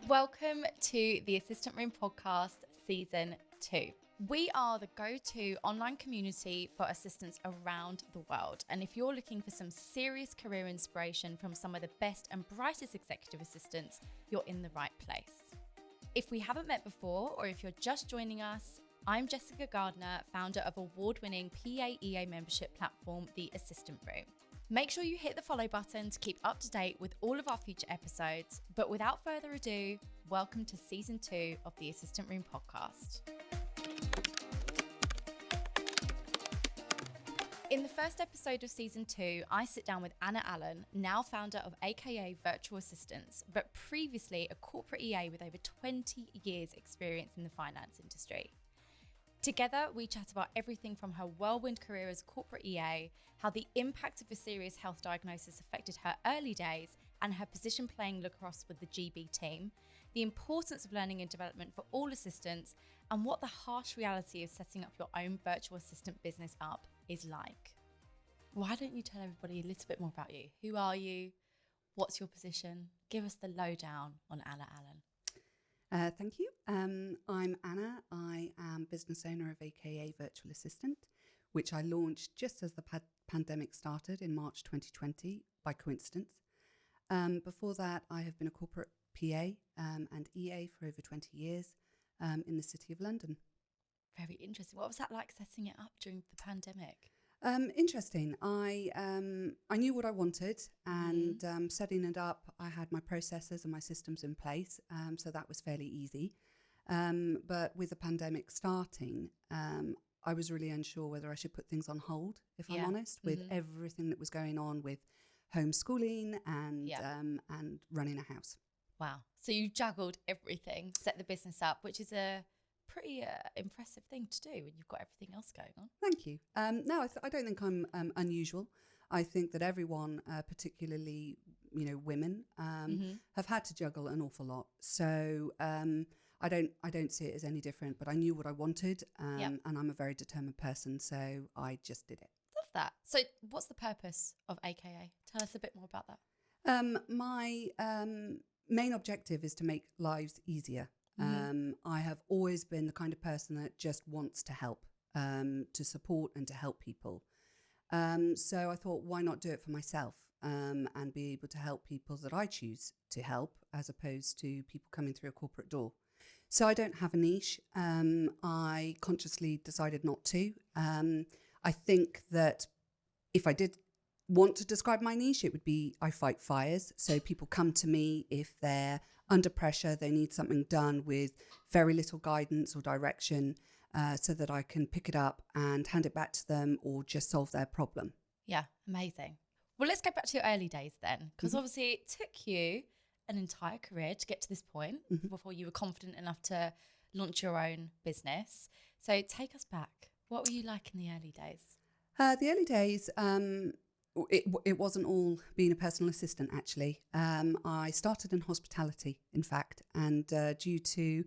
Welcome to the Assistant Room Podcast Season 2. We are the go-to online community for assistants around the world. And if you're looking for some serious career inspiration from some of the best and brightest executive assistants, you're in the right place. If we haven't met before, or if you're just joining us, I'm Jessica Gardner, founder of award-winning PAEA membership platform, The Assistant Room. Make sure you hit the follow button to keep up to date with all of our future episodes. But without further ado, welcome to Season 2 of the Assistant Room Podcast. In the first episode of Season 2, I sit down with Allan, now founder of AKA Virtual Assistants, but previously a corporate EA with over 20 years experience in the finance industry. Together, we chat about everything from her whirlwind career as a corporate EA, how the impact of a serious health diagnosis affected her early days, and her position playing lacrosse with the GB team, the importance of learning and development for all assistants, and what the harsh reality of setting up your own virtual assistant business up is like. Why don't you tell everybody a little bit more about you? Who are you? What's your position? Give us the lowdown on Allan. Thank you. I'm Anna. I am business owner of AKA Virtual Assistant, which I launched just as the pandemic started in March 2020 by coincidence. Before that, I have been a corporate PA and EA for over 20 years in the City of London. Very interesting. What was that like setting it up during the pandemic? Interesting. I knew what I wanted, and setting it up, I had my processes and my systems in place, so that was fairly easy. But with the pandemic starting, I was really unsure whether I should put things on hold, if I'm honest, with everything that was going on with homeschooling and running a house. Wow. So you juggled everything, set the business up, which is a pretty impressive thing to do when you've got everything else going on. Thank you. No, I don't think I'm unusual. I think that everyone, particularly women, have had to juggle an awful lot. So I don't see it as any different. But I knew what I wanted, and I'm a very determined person, so I just did it. Love that. So what's the purpose of AKA? Tell us a bit more about that. My main objective is to make lives easier. I have always been the kind of person that just wants to help, to support and to help people. So I thought, why not do it for myself and be able to help people that I choose to help, as opposed to people coming through a corporate door. So I don't have a niche. I consciously decided not to. I think that if I did want to describe my niche, it would be I fight fires. So people come to me if they're under pressure, they need something done with very little guidance or direction, so that I can pick it up and hand it back to them or just solve their problem. Yeah, amazing. Well, let's go back to your early days then, because obviously it took you an entire career to get to this point before you were confident enough to launch your own business. So take us back. What were you like in the early days? The early days, it wasn't all being a personal assistant, actually. I started in hospitality, in fact, and due to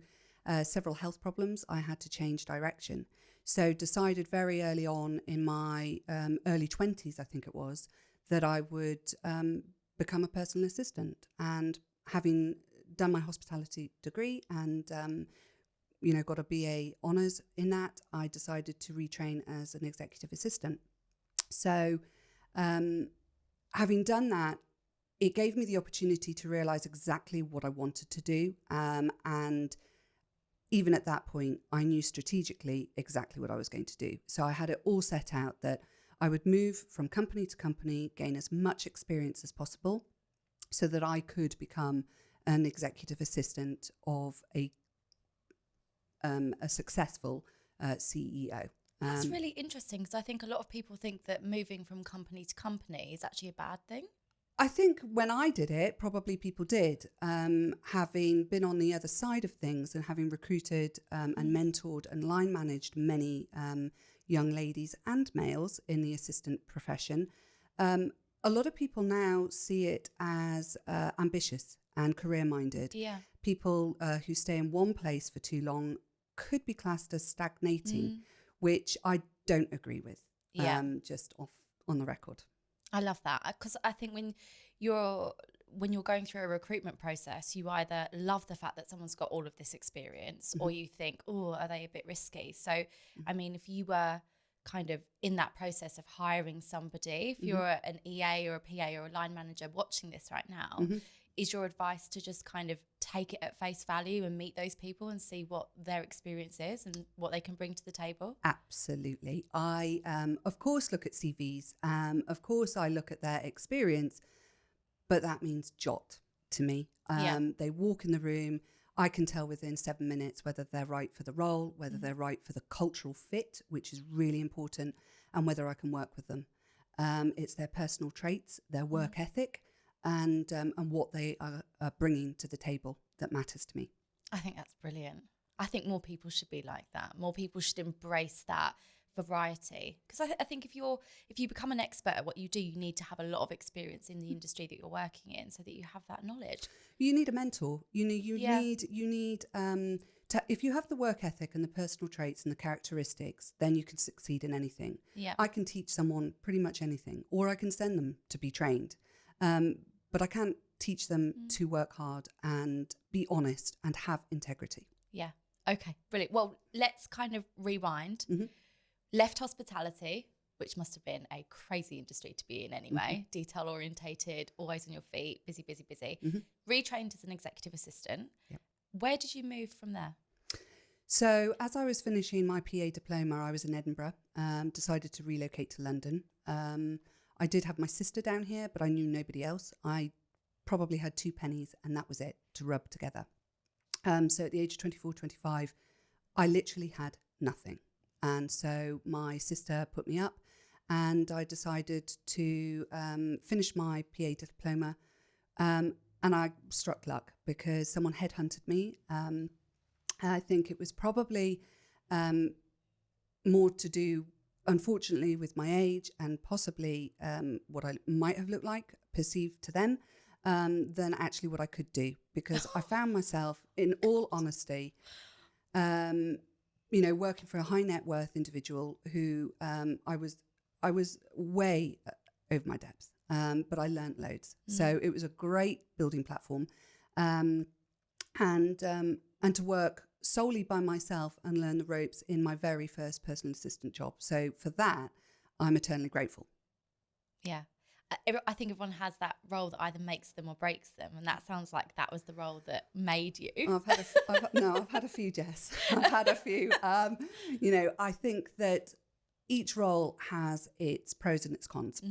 several health problems, I had to change direction. So decided very early on in my early 20s, I think it was, that I would become a personal assistant. And having done my hospitality degree and got a BA honours in that, I decided to retrain as an executive assistant. So having done that, it gave me the opportunity to realize exactly what I wanted to do. And even at that point, I knew strategically exactly what I was going to do. So I had it all set out that I would move from company to company, gain as much experience as possible so that I could become an executive assistant of a successful CEO. That's really interesting, because I think a lot of people think that moving from company to company is actually a bad thing. I think when I did it, probably people did. Having been on the other side of things and having recruited and mentored and line managed many young ladies and males in the assistant profession, a lot of people now see it as ambitious and career-minded. Yeah. People who stay in one place for too long could be classed as stagnating, which I don't agree with, just off on the record. I love that, because I think when you're when you're going through a recruitment process, you either love the fact that someone's got all of this experience, or you think, oh, are they a bit risky? So, I mean, if you were kind of in that process of hiring somebody, if you're an EA or a PA or a line manager watching this right now, is your advice to just kind of take it at face value and meet those people and see what their experience is and what they can bring to the table? Absolutely. I, of course, look at CVs. Of course, I look at their experience, but that means jot to me. They walk in the room. I can tell within 7 minutes whether they're right for the role, whether they're right for the cultural fit, which is really important, and whether I can work with them. It's their personal traits, their work ethic, and what they are bringing to the table that matters to me. I think that's brilliant. I think more people should be like that. More people should embrace that variety, because I think if you become an expert at what you do, you need to have a lot of experience in the industry that you're working in, so that you have that knowledge. You need a mentor. You need if you have the work ethic and the personal traits and the characteristics, then you can succeed in anything. I can teach someone pretty much anything, or I can send them to be trained, but I can't teach them to work hard and be honest and have integrity. Okay, brilliant. Well, let's kind of rewind. Left hospitality, which must have been a crazy industry to be in anyway, detail orientated, always on your feet, busy. Retrained as an executive assistant. Where did you move from there? So as I was finishing my PA diploma, I was in Edinburgh, decided to relocate to London. I did have my sister down here, but I knew nobody else. I probably had 2 pennies and that was it to rub together. So at the age of 24, 25, I literally had nothing. And so my sister put me up and I decided to finish my PA diploma. And I struck luck because someone headhunted me. I think it was probably more to do, unfortunately, with my age and possibly what I might have looked like, perceived to them, than actually what I could do. Because I found myself, in all honesty, working for a high net worth individual who I was way over my depth, but I learnt loads. So it was a great building platform, and to work solely by myself and learn the ropes in my very first personal assistant job. So for that, I'm eternally grateful. Yeah. I think everyone has that role that either makes them or breaks them, and that sounds like that was the role that made you. I've had a few, Jess. I've had a few. I think that each role has its pros and its cons.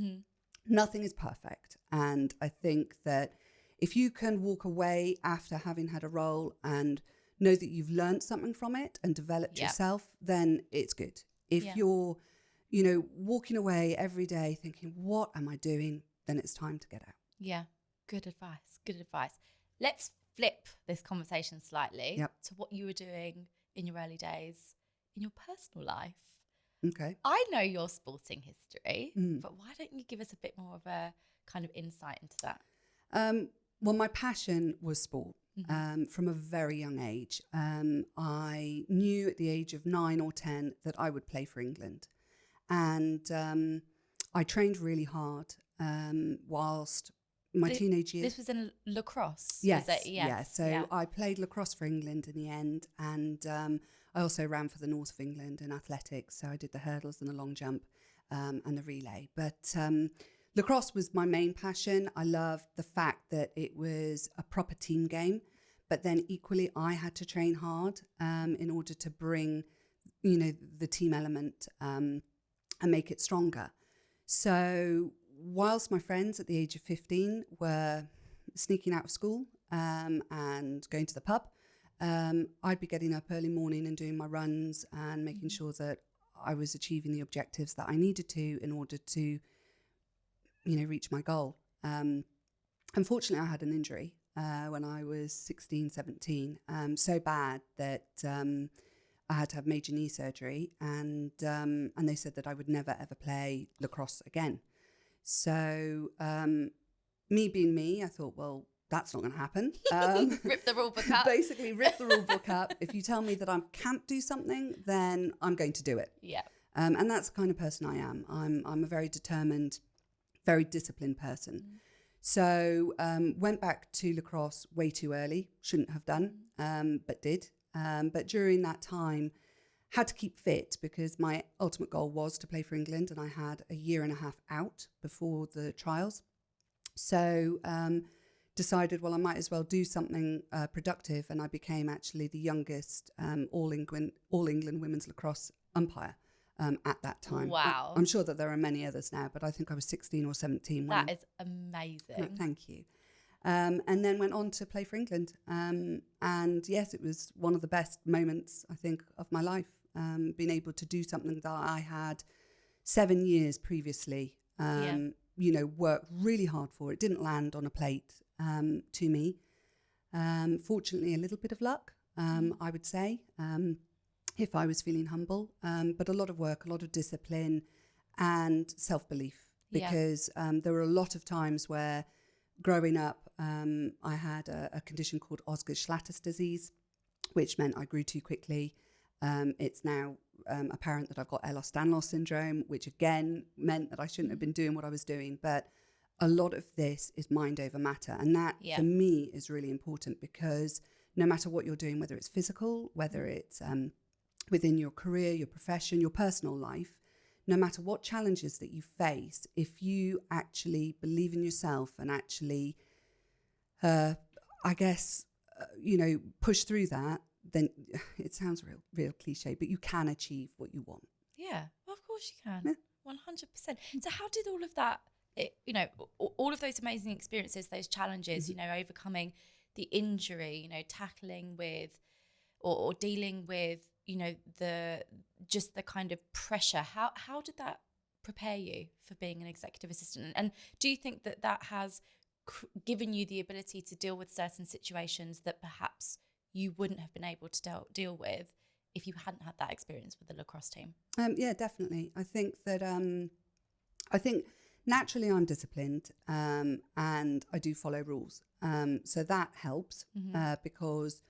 Nothing is perfect, and I think that if you can walk away after having had a role and know that you've learned something from it and developed yourself, then it's good. If you're walking away every day thinking, what am I doing? Then it's time to get out. Yeah. Good advice. Let's flip this conversation slightly to what you were doing in your early days in your personal life. Okay. I know your sporting history, but why don't you give us a bit more of a kind of insight into that? Well, my passion was sport. From a very young age. I knew at the age of 9 or 10 that I would play for England. And I trained really hard whilst my teenage years. This was in lacrosse? Yes. Was it? Yes. So I played lacrosse for England in the end. And I also ran for the north of England in athletics. So I did the hurdles and the long jump and the relay. But lacrosse was my main passion. I loved the fact that it was a proper team game. But then equally, I had to train hard in order to bring, the team element and make it stronger. So whilst my friends at the age of 15 were sneaking out of school and going to the pub, I'd be getting up early morning and doing my runs and making sure that I was achieving the objectives that I needed to in order to, reach my goal. Unfortunately, I had an injury when I was 16, 17, so bad that I had to have major knee surgery, and they said that I would never, ever play lacrosse again. So me being me, I thought, well, that's not going to happen. Rip the rule book up. Basically, rip the rule book up. If you tell me that I can't do something, then I'm going to do it. Yeah. And that's the kind of person I am. I'm a very determined, very disciplined person. So went back to lacrosse way too early. Shouldn't have done, but did. But during that time, had to keep fit because my ultimate goal was to play for England, and I had a year and a half out before the trials. So decided, well, I might as well do something productive, and I became actually the youngest All England women's lacrosse umpire at that time. Wow. I'm sure that there are many others now, but I think I was 16 or 17. That is amazing. No, thank you. And then went on to play for England. And yes, it was one of the best moments, I think, of my life. Being able to do something that I had 7 years previously, worked really hard for. It didn't land on a plate to me. Fortunately, a little bit of luck, I would say, if I was feeling humble. But a lot of work, a lot of discipline and self-belief. Because there were a lot of times where growing up, I had a condition called Osgood-Schlatter's disease, which meant I grew too quickly. It's now apparent that I've got Ehlers-Danlos syndrome, which again meant that I shouldn't have been doing what I was doing. But a lot of this is mind over matter. And that, for me, is really important because no matter what you're doing, whether it's physical, whether it's within your career, your profession, your personal life, no matter what challenges that you face, if you actually believe in yourself and actually, push through that, then it sounds real cliche, but you can achieve what you want. Yeah, well, of course you can. 100%. So how did all of that, all of those amazing experiences, those challenges, overcoming the injury, tackling with or dealing with, the kind of pressure, how did that prepare you for being an executive assistant? And do you think that has given you the ability to deal with certain situations that perhaps you wouldn't have been able to deal with if you hadn't had that experience with the lacrosse team? Yeah, definitely. I think that naturally I'm disciplined and I do follow rules. So that helps because,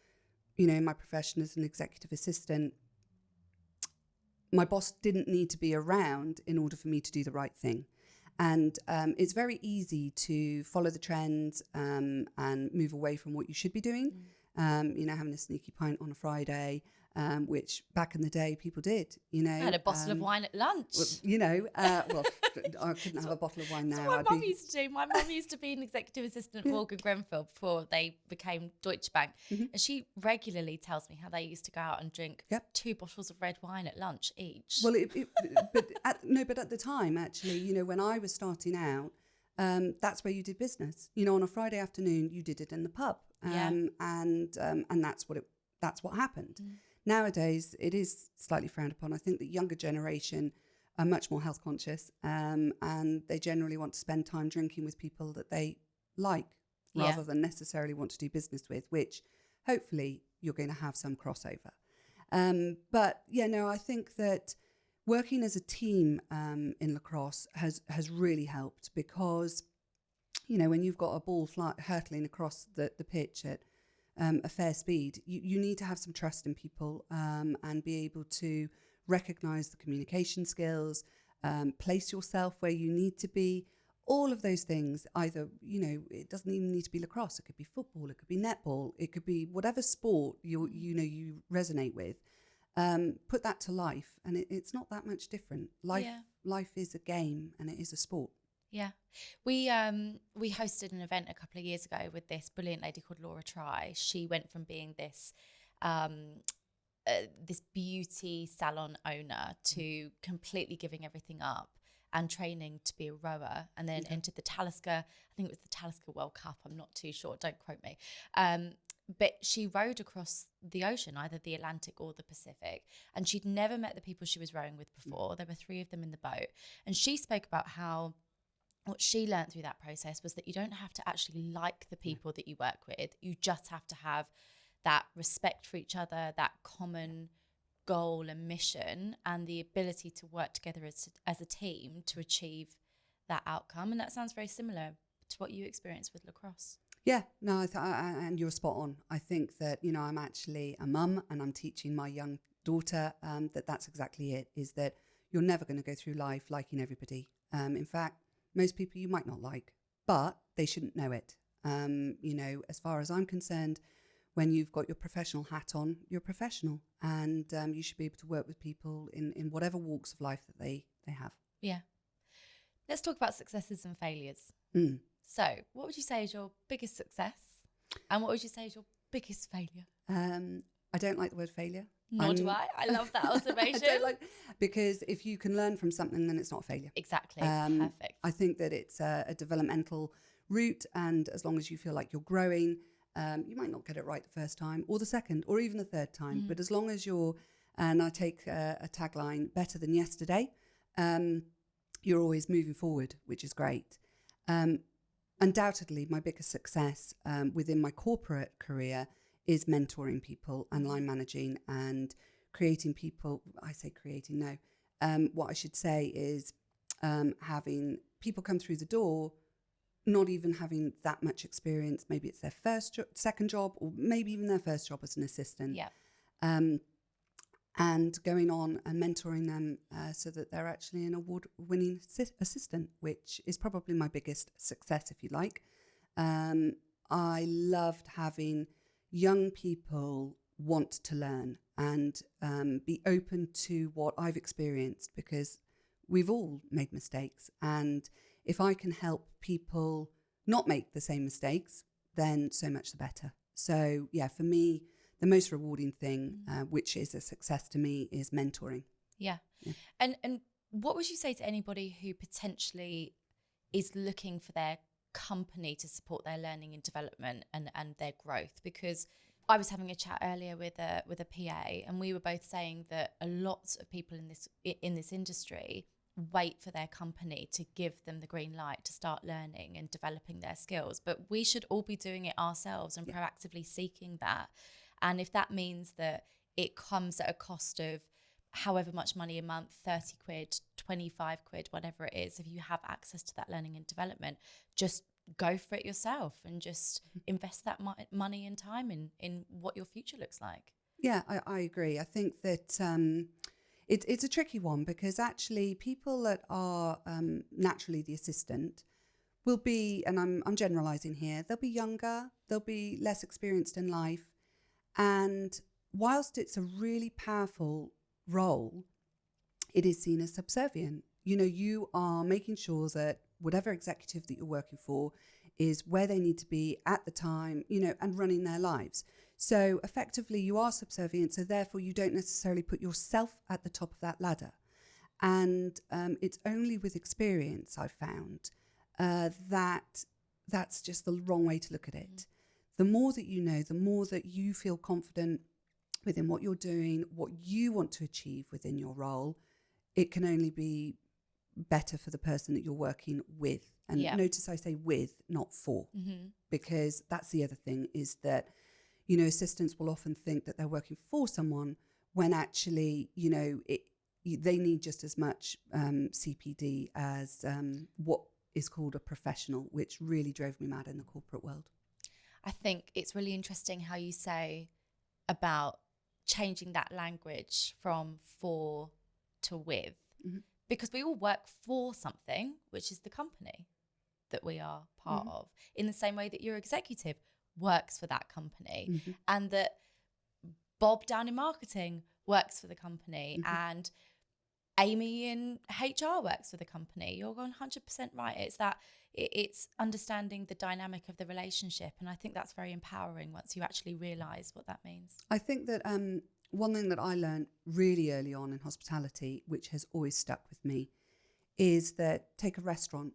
in my profession as an executive assistant, my boss didn't need to be around in order for me to do the right thing. And it's very easy to follow the trends and move away from what you should be doing. Having a sneaky pint on a Friday, which back in the day people did, I had a bottle of wine at lunch. I couldn't have a bottle of wine now. That's what my mum used to do. My mum used to be an executive assistant at Morgan Grenfell before they became Deutsche Bank. And she regularly tells me how they used to go out and drink 2 bottles of red wine at lunch each. Well, but at the time, actually, when I was starting out, that's where you did business. On a Friday afternoon, you did it in the pub. And that's what happened. Nowadays, it is slightly frowned upon. I think the younger generation are much more health conscious, and they generally want to spend time drinking with people that they like rather than necessarily want to do business with, which hopefully you're going to have some crossover. I think that working as a team in lacrosse has really helped because, when you've got a ball hurtling across the pitch at a fair speed, you need to have some trust in people and be able to recognize the communication skills, place yourself where you need to be, all of those things. Either, it doesn't even need to be lacrosse. It could be football, it could be netball, it could be whatever sport you resonate with. Put that to life, and it's not that much different. Life is a game and it is a sport. Yeah. We hosted an event a couple of years ago with this brilliant lady called Laura Try. She went from being this this beauty salon owner to completely giving everything up and training to be a rower, and then entered the Talisker, I think it was the Talisker World Cup, I'm not too sure, don't quote me. But she rowed across the ocean, either the Atlantic or the Pacific, and she'd never met the people she was rowing with before. There were 3 of them in the boat, and she spoke about how what she learned through that process was that you don't have to actually like the people that you work with. You just have to have that respect for each other, that common goal and mission, and the ability to work together as a team to achieve that outcome. And that sounds very similar to what you experienced with lacrosse. Yeah, no, and you're spot on. I think that, I'm actually a mum and I'm teaching my young daughter that's exactly it, is that you're never going to go through life liking everybody. In fact, most people you might not like, but they shouldn't know it. As far as I'm concerned, when you've got your professional hat on, you're a professional, and you should be able to work with people in whatever walks of life that they have. Yeah. Let's talk about successes and failures. So what would you say is your biggest success? And what would you say is your biggest failure? I don't like the word failure. Nor do I. I love that observation. Because if you can learn from something, then it's not a failure. Exactly. Perfect. I think that it's a developmental route, and as long as you feel like you're growing, you might not get it right the first time or the second or even the third time. But as long as you're, and I take a tagline, better than yesterday, you're always moving forward, which is great. Undoubtedly, my biggest success within my corporate career is mentoring people and line managing and creating people. I say creating now. What I should say is having people come through the door, not even having that much experience. Maybe it's their second job, or maybe even their first job as an assistant. Yeah. And going on and mentoring them so that they're actually an award-winning assistant, which is probably my biggest success, if you like. I loved having young people want to learn and be open to what I've experienced, because we've all made mistakes. And if I can help people not make the same mistakes, then so much the better. So, yeah, for me, the most rewarding thing, which is a success to me, is mentoring. Yeah. And what would you say to anybody who potentially is looking for their company to support their learning and development and their growth? Because I was having a chat earlier with a PA, and we were both saying that a lot of people in this industry wait for their company to give them the green light to start learning and developing their skills. But we should all be doing it ourselves and proactively seeking that. And if that means that it comes at a cost of however much money a month, 30 quid, 25 quid, whatever it is, if you have access to that learning and development, just go for it yourself and just invest that money and time in what your future looks like. Yeah, I agree. I think that it's a tricky one, because actually people that are naturally the assistant will be, and I'm generalizing here, they'll be younger, they'll be less experienced in life. And whilst it's a really powerful role, it is seen as subservient. You are making sure that whatever executive that you're working for is where they need to be at the time, and running their lives. So effectively you are subservient. So therefore you don't necessarily put yourself at the top of that ladder. And it's only with experience I've found that that's just the wrong way to look at it. The more that you know, the more that you feel confident within what you're doing, what you want to achieve within your role, it can only be better for the person that you're working with. And notice I say with, not for, because that's the other thing, is that, assistants will often think that they're working for someone when actually, they need just as much CPD as what is called a professional, which really drove me mad in the corporate world. I think it's really interesting how you say about changing that language from for to with, because we all work for something, which is the company that we are part of, in the same way that your executive works for that company, and that Bob down in marketing works for the company, and Amy in HR works for the company. You're 100% right. It's that it's understanding the dynamic of the relationship, and I think that's very empowering once you actually realise what that means. I think that one thing that I learned really early on in hospitality, which has always stuck with me, is that take a restaurant.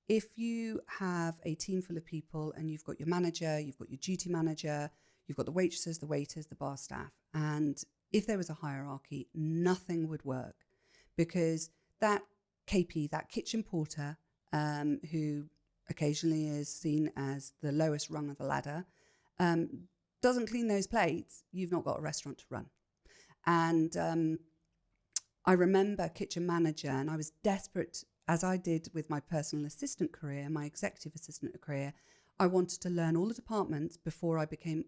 If you have a team full of people and you've got your manager, you've got your duty manager, you've got the waitresses, the waiters, the bar staff, and if there was a hierarchy, nothing would work, because that KP, that kitchen porter, who occasionally is seen as the lowest rung of the ladder, doesn't clean those plates, you've not got a restaurant to run. And I remember kitchen manager, and I was desperate, as I did with my personal assistant career, my executive assistant career. I wanted to learn all the departments before I became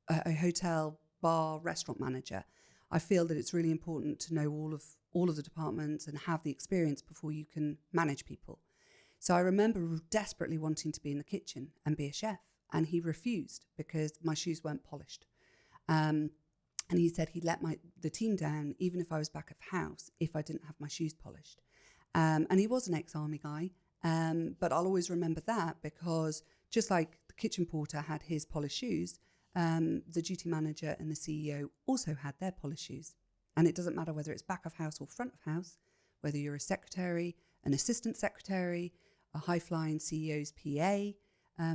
a hotel, bar, restaurant manager. I feel that it's really important to know all of the departments and have the experience before you can manage people. So I remember desperately wanting to be in the kitchen and be a chef, and he refused because my shoes weren't polished. And he said he'd let the team down even if I was back of house if I didn't have my shoes polished. And he was an ex-army guy, but I'll always remember that because just like the kitchen porter had his polished shoes, the duty manager and the CEO also had their polished shoes. And it doesn't matter whether it's back of house or front of house, whether you're a secretary, an assistant secretary, a high-flying CEO's PA,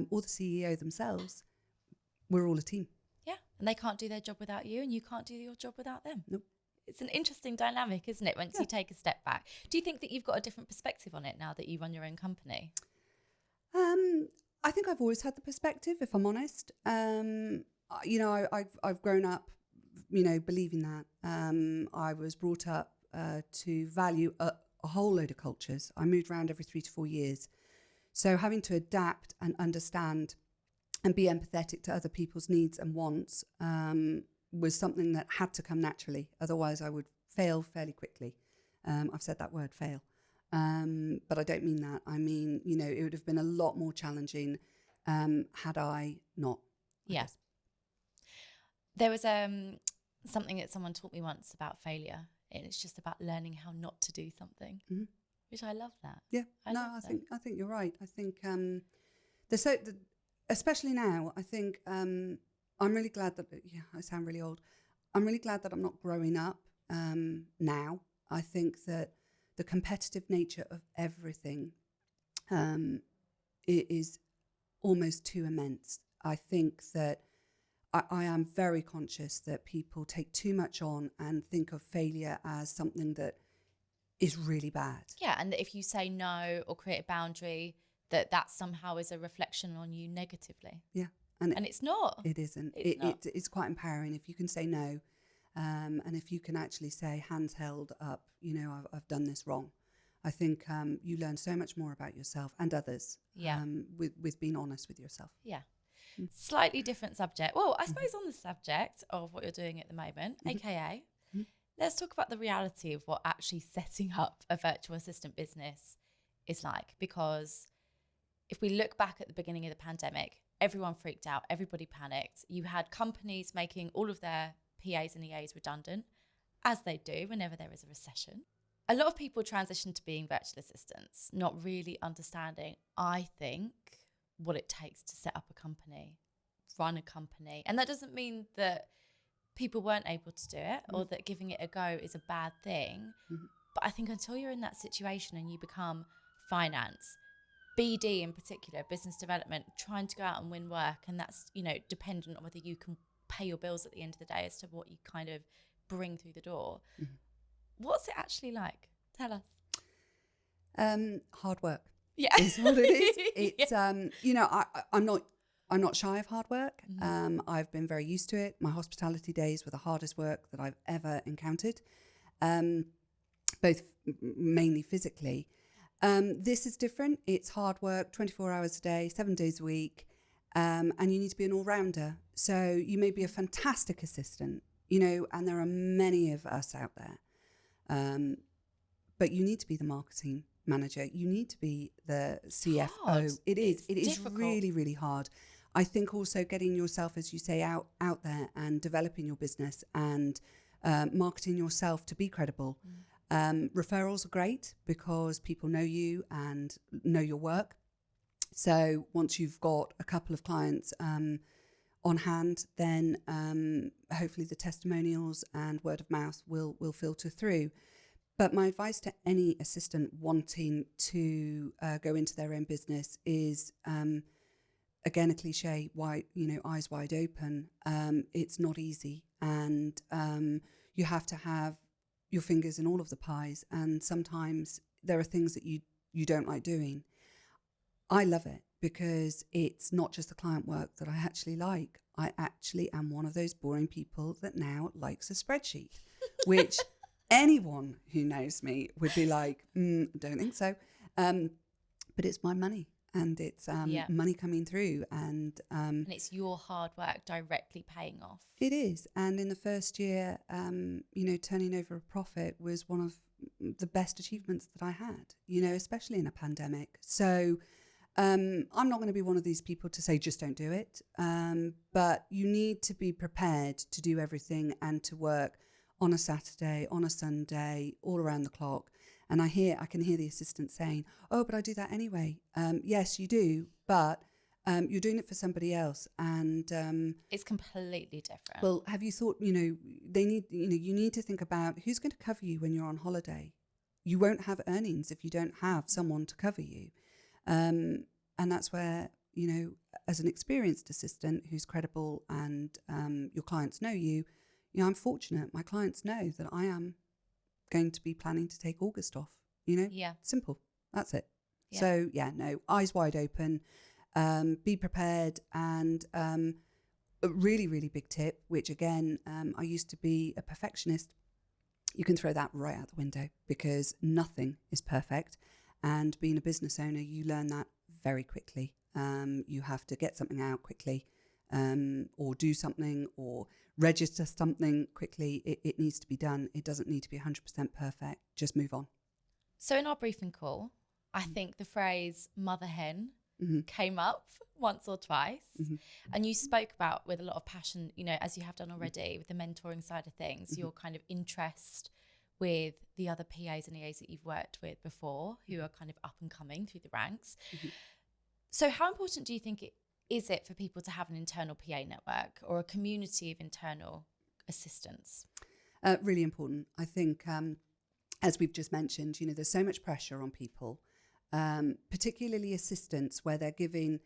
or the CEO themselves, we're all a team. Yeah, and they can't do their job without you, and you can't do your job without them. Nope. It's an interesting dynamic, isn't it, once you take a step back? Do you think that you've got a different perspective on it now that you run your own company? I think I've always had the perspective, if I'm honest. I've grown up, believing that. I was brought up to value a whole load of cultures. I moved around every 3 to 4 years. So having to adapt and understand and be empathetic to other people's needs and wants was something that had to come naturally. Otherwise, I would fail fairly quickly. I've said that word, fail. But I don't mean that. I mean, it would have been a lot more challenging had I not. Yeah. There was something that someone taught me once about failure, and it's just about learning how not to do something, which I love that. Yeah, I think you're right. I think especially now, I think I'm really glad that, I sound really old. I'm really glad that I'm not growing up now. I think that the competitive nature of everything is almost too immense. I think that I am very conscious that people take too much on and think of failure as something that is really bad. Yeah, and that if you say no or create a boundary, that somehow is a reflection on you negatively. Yeah. And it's not. It isn't. It's quite empowering if you can say no. And if you can actually say, hands held up, I've done this wrong. I think you learn so much more about yourself and others with being honest with yourself. Yeah. Slightly different subject. Well, I suppose on the subject of what you're doing at the moment, AKA, let's talk about the reality of what actually setting up a virtual assistant business is like. Because if we look back at the beginning of the pandemic, everyone freaked out, everybody panicked. You had companies making all of their PAs and EAs redundant, as they do whenever there is a recession. A lot of people transition to being virtual assistants, not really understanding, I think, what it takes to set up a company, run a company. And that doesn't mean that people weren't able to do it or that giving it a go is a bad thing. But I think until you're in that situation and you become finance, BD in particular, business development, trying to go out and win work, and that's, dependent on whether you can pay your bills at the end of the day as to what you kind of bring through the door. What's it actually like? Tell us. Hard work. Yeah. Is what it is. It's I'm not shy of hard work. I've been very used to it. My hospitality days were the hardest work that I've ever encountered, both mainly physically. This is different. It's hard work, 24 hours a day, 7 days a week, and you need to be an all-rounder. So you may be a fantastic assistant, and there are many of us out there, but you need to be the marketing manager. You need to be the CFO. Hard. It is difficult. really, really hard. I think also getting yourself, as you say, out there and developing your business and marketing yourself to be credible. Referrals are great because people know you and know your work. So once you've got a couple of clients on hand, then hopefully the testimonials and word of mouth will filter through. But my advice to any assistant wanting to go into their own business is, again, a cliche, eyes wide open. It's not easy, and you have to have your fingers in all of the pies. And sometimes there are things that you don't like doing. I love it because it's not just the client work that I actually like. I actually am one of those boring people that now likes a spreadsheet, which anyone who knows me would be like, don't think so. But it's my money, and it's money coming through, and it's your hard work directly paying off. It is. And in the first year, turning over a profit was one of the best achievements that I had, especially in a pandemic. So I'm not going to be one of these people to say, just don't do it. But you need to be prepared to do everything and to work on a Saturday, on a Sunday, all around the clock. And I can hear the assistant saying, oh, but I do that anyway. Yes, you do. But you're doing it for somebody else. And it's completely different. Well, have you thought, you need to think about who's going to cover you when you're on holiday. You won't have earnings if you don't have someone to cover you. And that's where, as an experienced assistant who's credible and your clients know you, I'm fortunate. My clients know that I am going to be planning to take August off, Yeah. Simple. That's it. Yeah. So, eyes wide open, be prepared. And a really, really big tip, which again, I used to be a perfectionist. You can throw that right out the window because nothing is perfect. And being a business owner, you learn that very quickly. You have to get something out quickly, or do something, or register something quickly. It needs to be done. It doesn't need to be 100% perfect. Just move on. So in our briefing call, I think the phrase mother hen came up once or twice. And you spoke about, with a lot of passion, as you have done already with the mentoring side of things, your kind of interest with the other PAs and EAs that you've worked with before, who are kind of up and coming through the ranks. So how important do you think is it for people to have an internal PA network or a community of internal assistants? Really important. I think, as we've just mentioned, there's so much pressure on people, particularly assistants, where they're given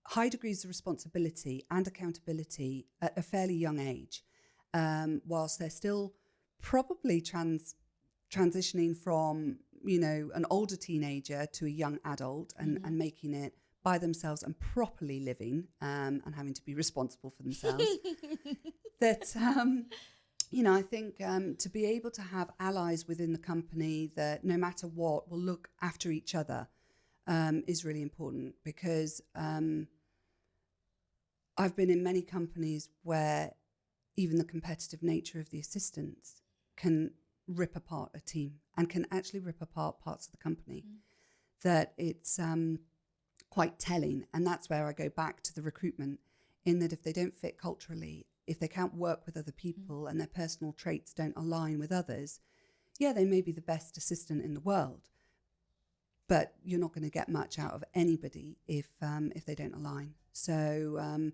high degrees of responsibility and accountability at a fairly young age, whilst they're still probably transitioning from, an older teenager to a young adult and making it by themselves and properly living and having to be responsible for themselves. That, I think to be able to have allies within the company that no matter what will look after each other is really important, because I've been in many companies where even the competitive nature of the assistants can rip apart a team and can actually rip apart parts of the company. That it's quite telling. And that's where I go back to the recruitment, in that if they don't fit culturally, if they can't work with other people and their personal traits don't align with others, they may be the best assistant in the world, but you're not going to get much out of anybody if they don't align. So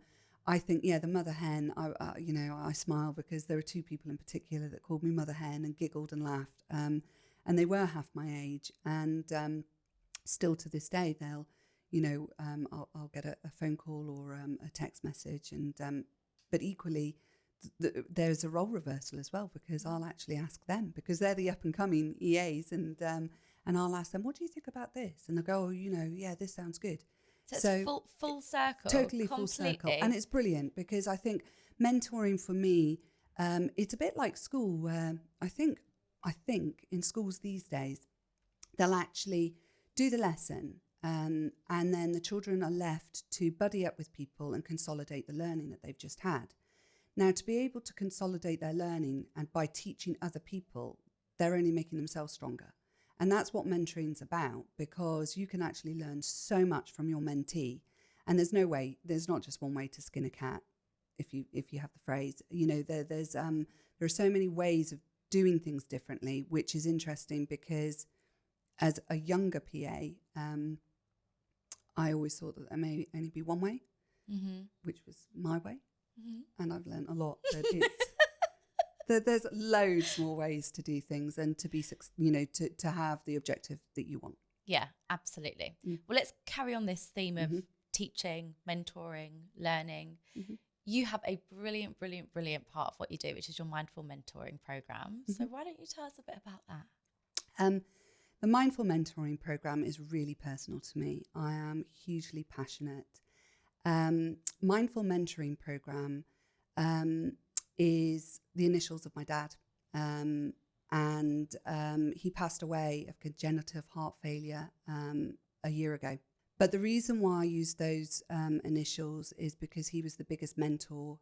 I think, the mother hen, I smile because there are two people in particular that called me mother hen and giggled and laughed. And they were half my age. And still to this day, they'll, I'll get a phone call or a text message. And but equally, there's a role reversal as well, because I'll actually ask them, because they're the up and coming EAs. And I'll ask them, what do you think about this? And they'll go, oh, this sounds good. So it's full circle. Totally full circle. And it's brilliant, because I think mentoring for me, it's a bit like school, where I think in schools these days, they'll actually do the lesson and then the children are left to buddy up with people and consolidate the learning that they've just had. Now, to be able to consolidate their learning, and by teaching other people, they're only making themselves stronger. And that's what mentoring's about, because you can actually learn so much from your mentee. And there's not just one way to skin a cat, if you have the phrase. There are so many ways of doing things differently, which is interesting, because as a younger PA, I always thought that there may only be one way, which was my way. And I've learned a lot that it's there's loads more ways to do things and to be, to have the objective that you want. Yeah, absolutely. Well, let's carry on this theme of teaching, mentoring, learning. You have a brilliant part of what you do, which is your mindful mentoring program. So why don't you tell us a bit about that? The mindful mentoring program is really personal to me. I am hugely passionate. Mindful mentoring program is the initials of my dad. And he passed away of congenital heart failure a year ago. But the reason why I use those initials is because he was the biggest mentor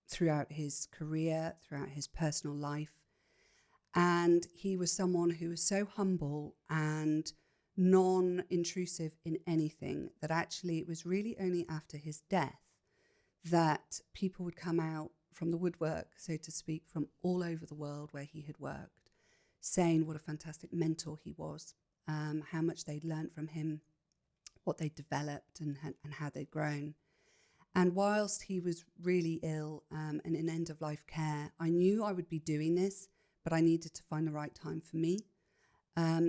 throughout his career, throughout his personal life. And he was someone who was so humble and non-intrusive in anything that actually it was really only after his death that people would come out from the woodwork, so to speak, from all over the world where he had worked, saying what a fantastic mentor he was, how much they'd learned from him, what they'd developed and how they'd grown. And whilst he was really ill and in end-of-life care, I knew I would be doing this, but I needed to find the right time for me.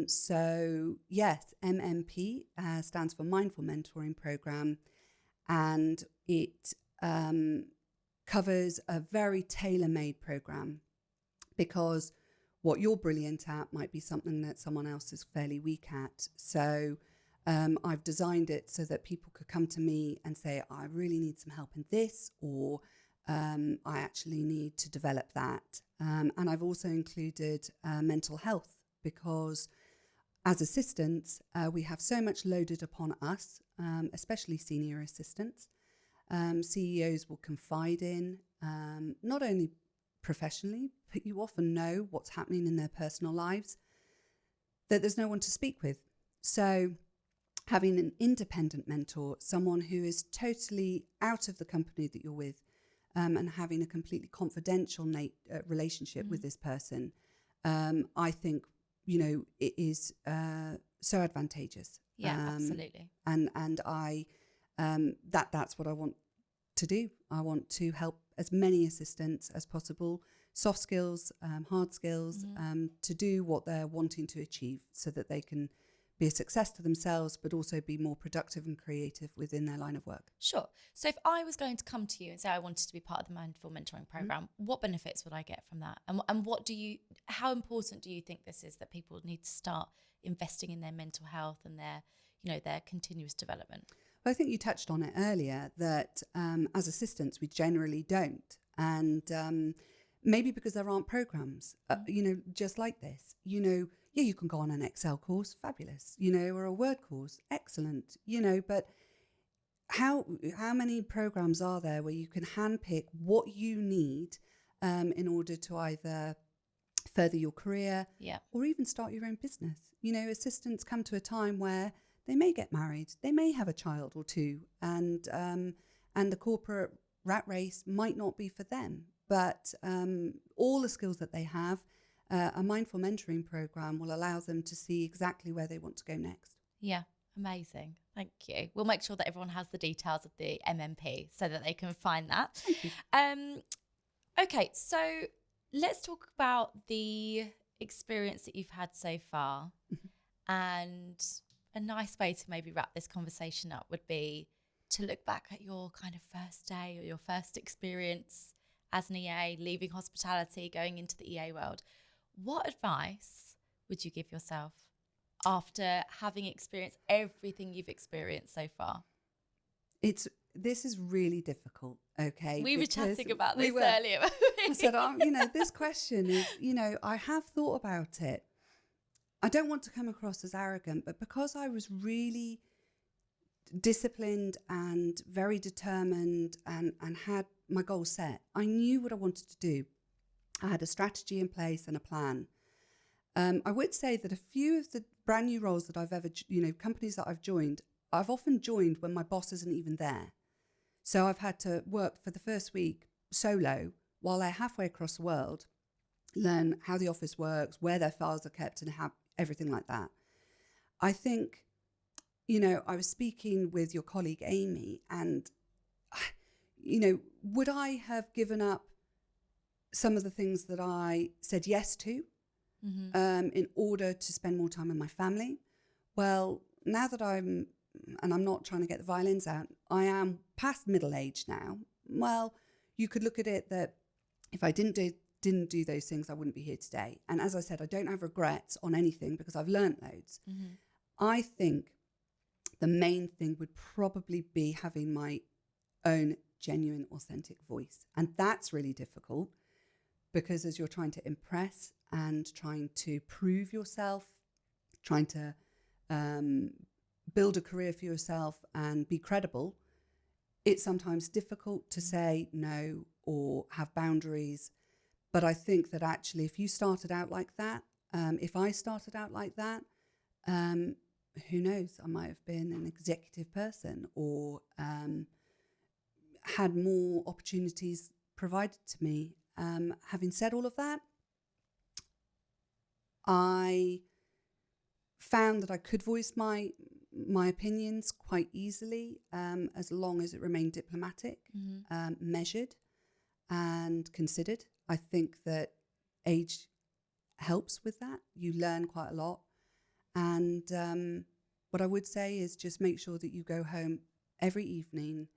So yes, MMP stands for Mindful Mentoring Program, and it covers a very tailor-made program, because what you're brilliant at might be something that someone else is fairly weak at. So I've designed it so that people could come to me and say, I really need some help in this, or I actually need to develop that. And I've also included mental health, because as assistants, we have so much loaded upon us, especially senior assistants. CEOs will confide in, not only professionally, but you often know what's happening in their personal lives, that there's no one to speak with. So having an independent mentor, someone who is totally out of the company that you're with, and having a completely confidential relationship with this person, I think, it is so advantageous. Yeah, absolutely. And I that's what I want to do. I want to help as many assistants as possible, soft skills, hard skills, to do what they're wanting to achieve, so that they can be a success to themselves, but also be more productive and creative within their line of work. Sure. So if I was going to come to you and say I wanted to be part of the Mindful Mentoring Program, what benefits would I get from that? And how important do you think this is, that people need to start investing in their mental health and their continuous development? Well, I think you touched on it earlier, that as assistants, we generally don't. And maybe because there aren't programs, just like this, yeah, you can go on an Excel course, fabulous, or a Word course, excellent, but how many programs are there where you can handpick what you need in order to either further your career, or even start your own business? Assistants come to a time where they may get married, they may have a child or two, and the corporate rat race might not be for them. But all the skills that they have, a mindful mentoring program will allow them to see exactly where they want to go next. Yeah, amazing. Thank you. We'll make sure that everyone has the details of the MMP so that they can find that. Thank you. Okay, so let's talk about the experience that you've had so far. And a nice way to maybe wrap this conversation up would be to look back at your kind of first day or your first experience as an EA, leaving hospitality, going into the EA world. What advice would you give yourself after having experienced everything you've experienced so far? This is really difficult, okay? We were chatting about this earlier. I said, this question is, I have thought about it. I don't want to come across as arrogant, but because I was really disciplined and very determined and had my goal set, I knew what I wanted to do. I had a strategy in place and a plan. I would say that a few of the brand new roles that I've ever, companies that I've joined, I've often joined when my boss isn't even there. So I've had to work for the first week solo while they're halfway across the world, learn how the office works, where their files are kept, and how everything like that. I think, I was speaking with your colleague Amy, and, would I have given up some of the things that I said yes to in order to spend more time with my family? Well, now that I'm not trying to get the violins out, I am past middle age now. Well, you could look at it that if I didn't do those things, I wouldn't be here today. And as I said, I don't have regrets on anything because I've learned loads. I think the main thing would probably be having my own genuine, authentic voice. And that's really difficult because as you're trying to impress and trying to prove yourself, trying to build a career for yourself and be credible, it's sometimes difficult to say no or have boundaries. But I think that actually, if you started out like that, if I started out like that, who knows? I might have been an executive person, or had more opportunities provided to me. Having said all of that, I found that I could voice my opinions quite easily, as long as it remained diplomatic, measured, and considered. I think that age helps with that. You learn quite a lot. And what I would say is just make sure that you go home every evening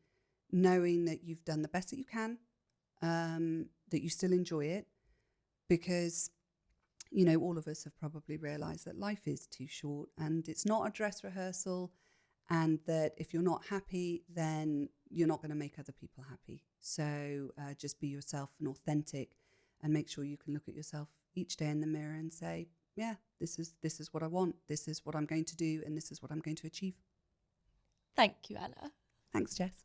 knowing that you've done the best that you can, that you still enjoy it, because, you know, all of us have probably realised that life is too short and it's not a dress rehearsal, and that if you're not happy, then you're not going to make other people happy. So just be yourself and authentic, and make sure you can look at yourself each day in the mirror and say, yeah, this is what I want, this is what I'm going to do, and this is what I'm going to achieve. Thank you, Anna. Thanks, Jess.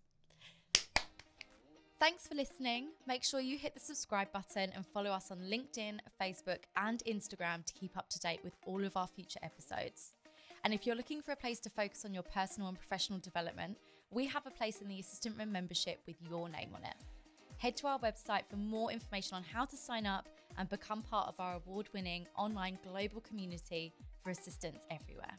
Thanks for listening. Make sure you hit the subscribe button and follow us on LinkedIn, Facebook, and Instagram to keep up to date with all of our future episodes. And if you're looking for a place to focus on your personal and professional development, we have a place in the Assistant Room membership with your name on it. Head to our website for more information on how to sign up and become part of our award-winning online global community for assistants everywhere.